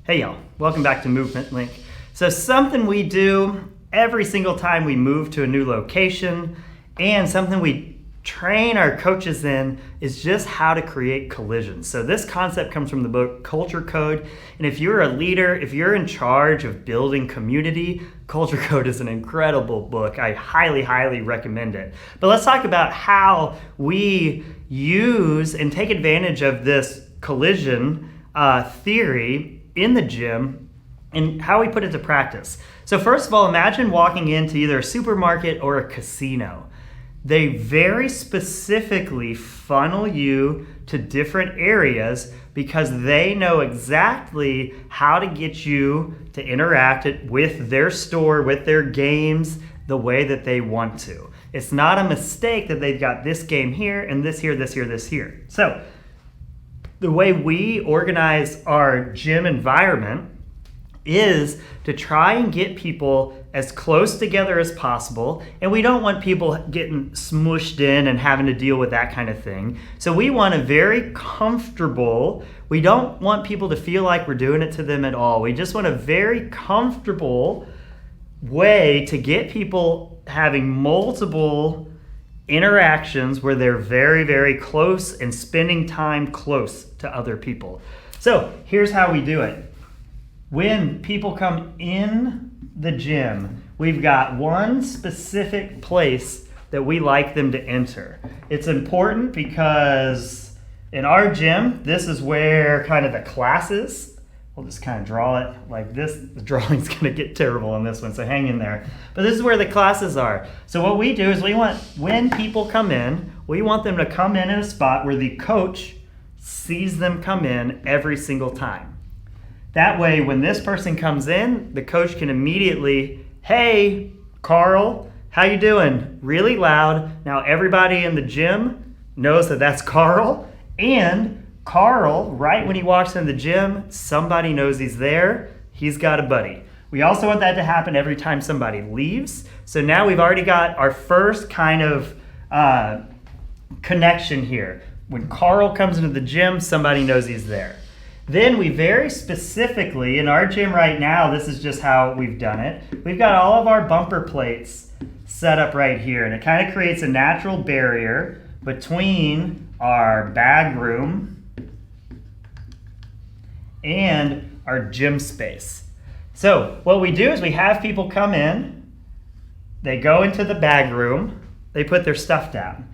Hey y'all, welcome back to Movement Link. So something we do every single time we move to a new location and something we train our coaches in is just how to create collisions. So this concept comes from the book Culture Code. And if you're a leader, if you're in charge of building community, Culture Code is an incredible book. I highly, highly recommend it. But let's talk about how we use and take advantage of this collision theory in the gym and how we put it to practice. So first of all, imagine walking into either a supermarket or a casino. They very specifically funnel you to different areas because they know exactly how to get you to interact with their store, with their games, the way that they want to. It's not a mistake that they've got this game here and this here, this here, this here. So the way we organize our gym environment is to try and get people as close together as possible, and we don't want people getting smushed in and having to deal with that kind of thing. So we want a very comfortable, we don't want people to feel like we're doing it to them at all. We just want a very comfortable way to get people having multiple interactions where they're very, very close and spending time close to other people. So here's how we do it. When people come in the gym, we've got one specific place that we like them to enter. It's important because in our gym, this is where kind of the classes, we'll just kind of draw it like this. The drawing's gonna get terrible on this one, so hang in there. But this is where the classes are. So what we do is we want, when people come in, we want them to come in a spot where the coach sees them come in every single time. That way, when this person comes in, the coach can immediately, hey, Carl, how you doing? Really loud. Now everybody in the gym knows that that's Carl, and Carl, right when he walks in the gym, somebody knows he's there. He's got a buddy. We also want that to happen every time somebody leaves. So now we've already got our first kind of connection here. When Carl comes into the gym, somebody knows he's there. Then we very specifically, in our gym right now, this is just how we've done it. We've got all of our bumper plates set up right here, and it kind of creates a natural barrier between our bag room and our gym space. So what we do is we have people come in, they go into the bag room, they put their stuff down.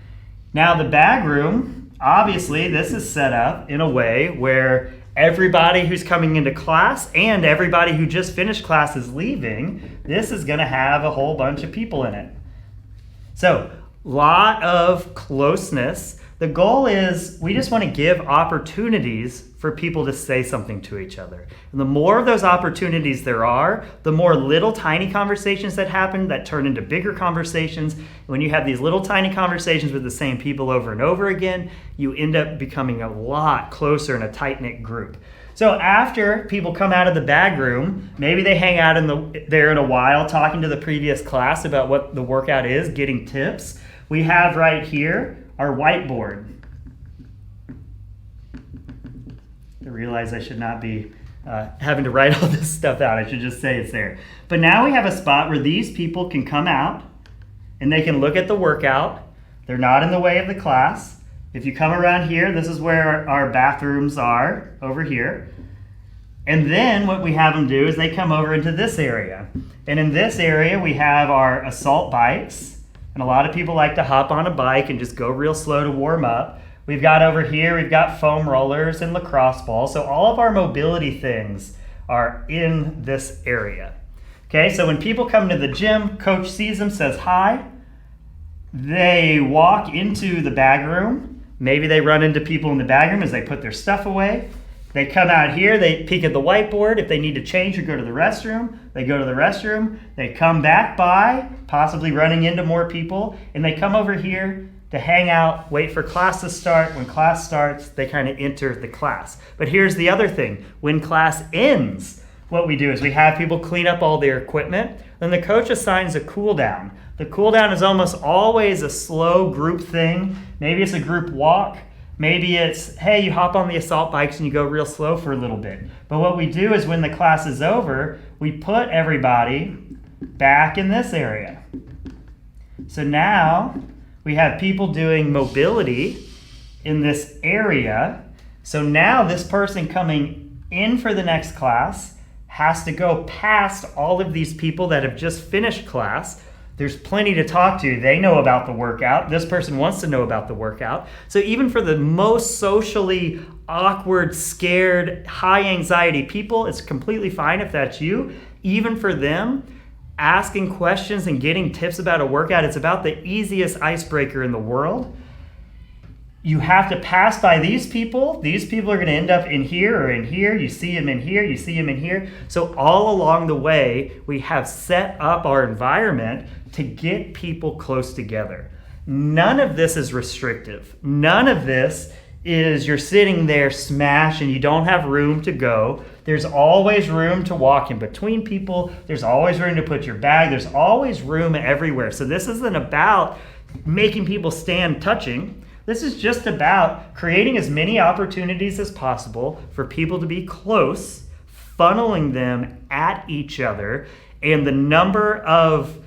Now the bag room, obviously this is set up in a way where everybody who's coming into class and everybody who just finished class is leaving. This is gonna have a whole bunch of people in it. So, lot of closeness. The goal is we just want to give opportunities for people to say something to each other. And the more of those opportunities there are, the more little tiny conversations that happen that turn into bigger conversations. And when you have these little tiny conversations with the same people over and over again, you end up becoming a lot closer in a tight-knit group. So after people come out of the bag room, maybe they hang out there in a while talking to the previous class about what the workout is, getting tips. We have right here our whiteboard. I realize I should not be having to write all this stuff out. I should just say it's there. But now we have a spot where these people can come out and they can look at the workout. They're not in the way of the class. If you come around here, this is where our bathrooms are, over here. And then what we have them do is they come over into this area. And in this area, we have our assault bikes. And a lot of people like to hop on a bike and just go real slow to warm up. We've got over here, we've got foam rollers and lacrosse balls. So all of our mobility things are in this area. Okay, so when people come to the gym, coach sees them, says hi. They walk into the bag room. Maybe they run into people in the bag room as they put their stuff away. They come out here, they peek at the whiteboard. If they need to change or go to the restroom, they go to the restroom. They come back by, possibly running into more people, and they come over here to hang out, wait for class to start. When class starts, they kind of enter the class. But here's the other thing. When class ends, what we do is we have people clean up all their equipment, then the coach assigns a cool down. The cool down is almost always a slow group thing. Maybe it's a group walk. Maybe it's, hey, you hop on the assault bikes and you go real slow for a little bit. But what we do is when the class is over, we put everybody back in this area. So now we have people doing mobility in this area. So now this person coming in for the next class has to go past all of these people that have just finished class. There's plenty to talk to. They know about the workout. This person wants to know about the workout. So even for the most socially awkward, scared, high anxiety people, it's completely fine if that's you. Even for them, asking questions and getting tips about a workout, it's about the easiest icebreaker in the world. You have to pass by these people. These people are going to end up in here or in here. You see them in here. You see them in here. So all along the way, we have set up our environment to get people close together. None of this is restrictive. None of this is you're sitting there smashed and you don't have room to go. There's always room to walk in between people. There's always room to put your bag. There's always room everywhere. So this isn't about making people stand touching. This is just about creating as many opportunities as possible for people to be close, funneling them at each other, and the number of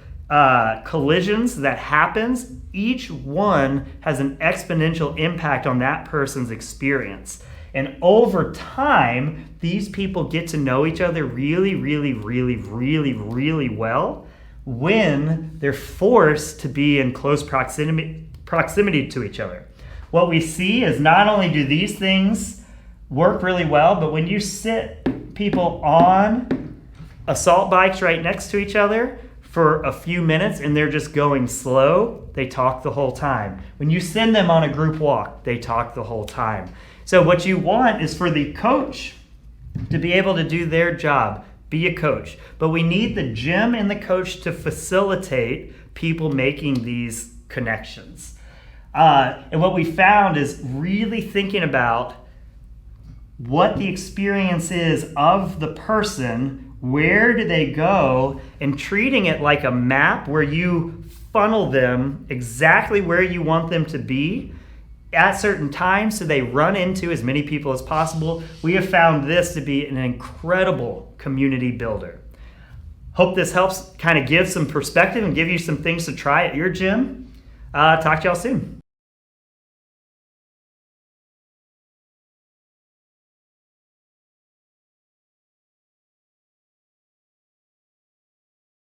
collisions that happens, each one has an exponential impact on that person's experience. And over time, these people get to know each other really, really, really, really, really well when they're forced to be in close proximity to each other. What we see is not only do these things work really well, but when you sit people on assault bikes right next to each other for a few minutes and they're just going slow, they talk the whole time. When you send them on a group walk, they talk the whole time. So what you want is for the coach to be able to do their job, be a coach. But we need the gym and the coach to facilitate people making these connections. And what we found is really thinking about what the experience is of the person, where do they go, and treating it like a map where you funnel them exactly where you want them to be at certain times so they run into as many people as possible. We have found this to be an incredible community builder. Hope this helps kind of give some perspective and give you some things to try at your gym. Talk to y'all soon.